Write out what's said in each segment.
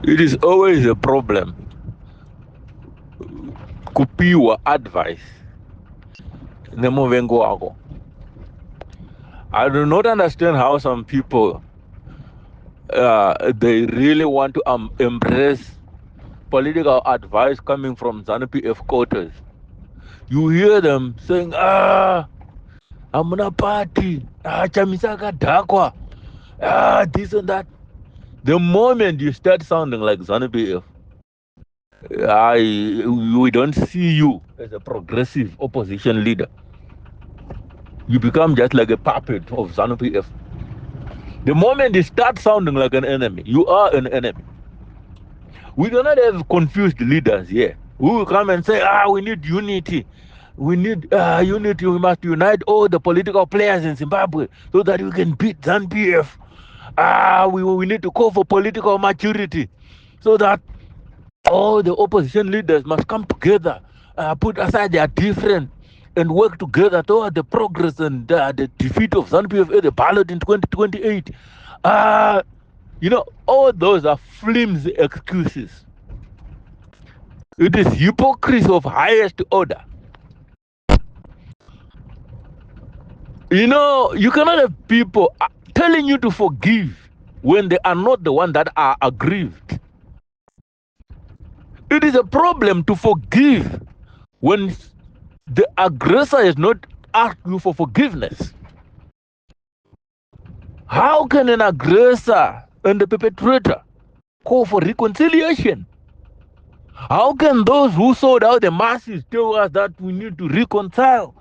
It is always a problem. Kupiwa advice. Nemo vengo wako. I do not understand how some people they really want to embrace political advice coming from ZANU-PF quarters. You hear them saying, hamuna party, Chamisa kadakwa, this and that. The moment you start sounding like ZANU-PF, we don't see you as a progressive opposition leader. You become just like a puppet of ZANU-PF. The moment you start sounding like an enemy, you are an enemy. We do not have confused leaders here who will come and say, we need unity. We need unity. We must unite all the political players in Zimbabwe so that we can beat ZANU-PF. We need to call for political maturity so that all the opposition leaders must come together, put aside their difference, and work together toward the progress and the defeat of ZANU-PF at the ballot in 2028. All those are flimsy excuses. It is hypocrisy of highest order. You cannot have people telling you to forgive when they are not the one that are aggrieved. It is a problem to forgive when the aggressor has not asked you for forgiveness. How can an aggressor and the perpetrator call for reconciliation? How can those who sold out the masses tell us that we need to reconcile?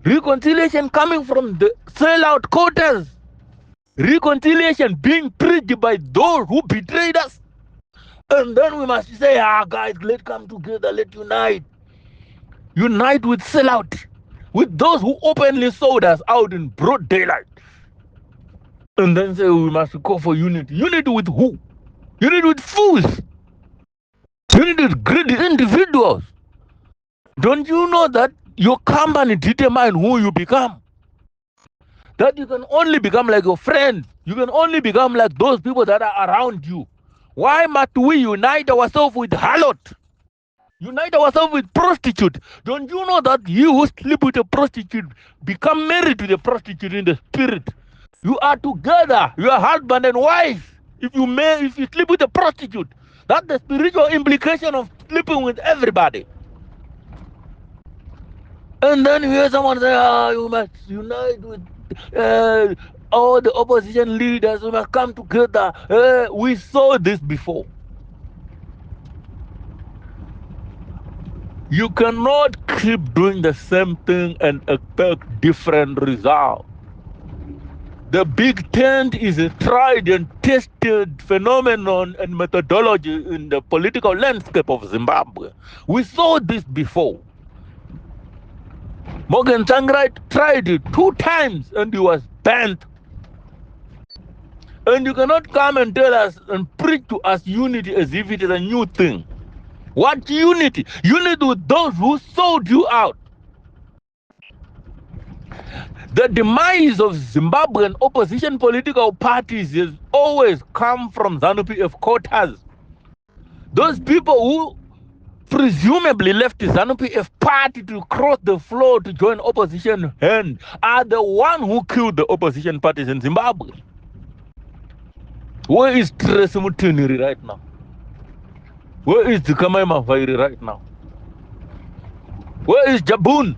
Reconciliation coming from the sellout quarters. Reconciliation being preached by those who betrayed us. And then we must say, guys, let's come together, let's unite. Unite with sellout, with those who openly sold us out in broad daylight. And then say we must call for unity. Unity with who? Unity with fools. Unity with greedy individuals. Don't you know that your company determines who you become? That you can only become like your friends. You can only become like those people that are around you. Why must we unite ourselves with harlot? Unite ourselves with prostitute. Don't you know that you who sleep with a prostitute become married to the prostitute in the spirit? You are together. You are husband and wife. If you sleep with a prostitute, that's the spiritual implication of sleeping with everybody. And then you hear someone say, you must unite with all the opposition leaders. We must come together. We saw this before. You cannot keep doing the same thing and expect different results. The big tent is a tried and tested phenomenon and methodology in the political landscape of Zimbabwe. We saw this before. Morgan Tsvangirai tried it 2 times and he was banned. And you cannot come and tell us and preach to us unity as if it is a new thing. What unity? Unity with those who sold you out. The demise of Zimbabwean opposition political parties has always come from ZANU-PF quarters. Those people who presumably left the ZANU-PF party to cross the floor to join opposition hand are the one who killed the opposition parties in Zimbabwe. Where is Tracy Mutiniri right now? Where is Zikamai Mavairi right now? Where is Jabun?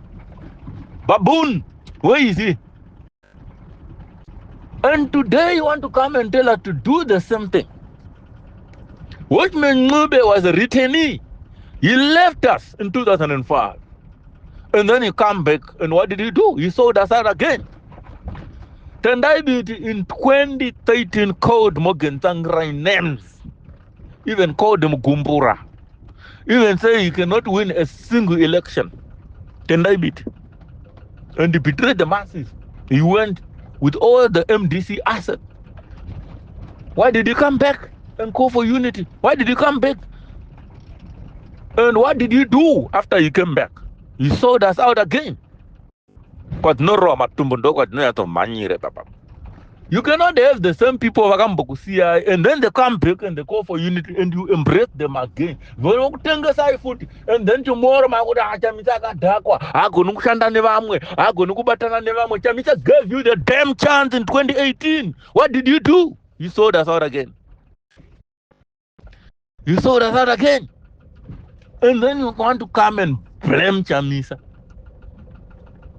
Baboon? Where is he? And today you want to come and tell us to do the same thing. Watchman Ngube was a retainee. He left us in 2005. And then he come back, and what did he do? He sold us out again. Tendai in 2013 called Morgan Tsvangirai names. Even called him Gumbura. Even say he cannot win a single election. Tendai. And he betrayed the masses. He went with all the MDC assets. Why did he come back and call for unity? Why did he come back? And what did he do after he came back? He sold us out again. But no Chabvondoka no to manyire papa. You cannot have the same people vakambokusiya and then they come back and they call for unity and you embrace them again. Vonokutengesa futi and then tomorrow makuti Chamisa akadhakwa hagoni kushanda nevamwe hagoni kubatana nevamwe. Chamisa gave you the damn chance in 2018. What did you do? You sold us out again. You sold us out again. And then you want to come and blame Chamisa.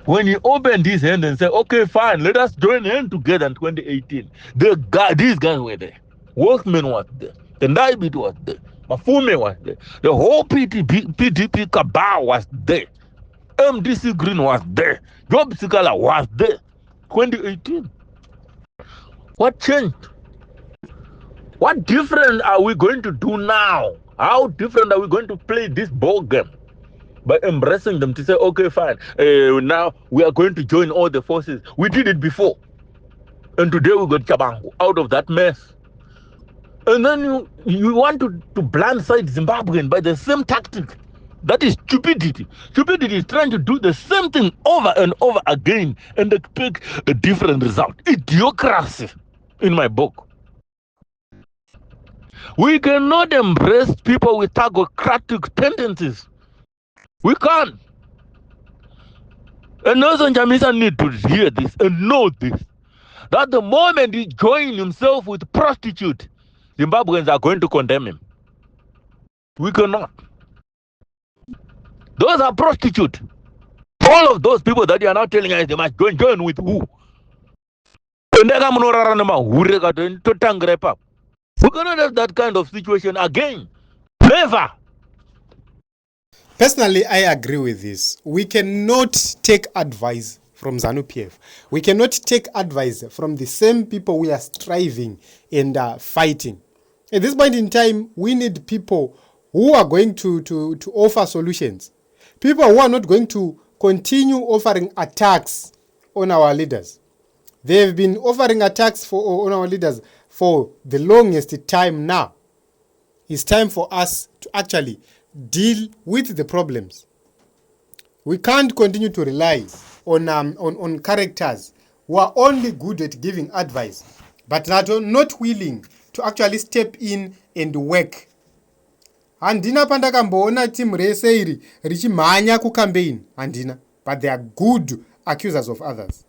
When he opened his hand and said, okay, fine, let us join hands together in 2018. These guys were there. Workmen was there. The Naibit was there. Mafume was there. The whole PDP cabal was there. MDC Green was there. Job Sikala was there. 2018. What changed? What different are we going to do now? How different are we going to play this ball game? By embracing them to say, okay, fine, now we are going to join all the forces. We did it before. And today we got Chabangu out of that mess. And then you want to blindside Zimbabwean by the same tactic. That is stupidity. Stupidity is trying to do the same thing over and over again and expect a different result. Idiocracy in my book. We cannot embrace people with autocratic tendencies. We can't. And also Chamisa need to hear this and know this. That the moment he joins himself with prostitute, Zimbabweans are going to condemn him. We cannot. Those are prostitutes. All of those people that you are now telling us they must join with who? We cannot have that kind of situation again. Never. Personally, I agree with this. We cannot take advice from ZANU-PF. We cannot take advice from the same people we are striving and fighting. At this point in time, we need people who are going to offer solutions. People who are not going to continue offering attacks on our leaders. They have been offering attacks on our leaders for the longest time now. It's time for us to actually deal with the problems. We can't continue to rely on characters who are only good at giving advice, but not willing to actually step in and work. Handina pandakamboona team rese iri richimhanya kucampaign, handina, but they are good accusers of others.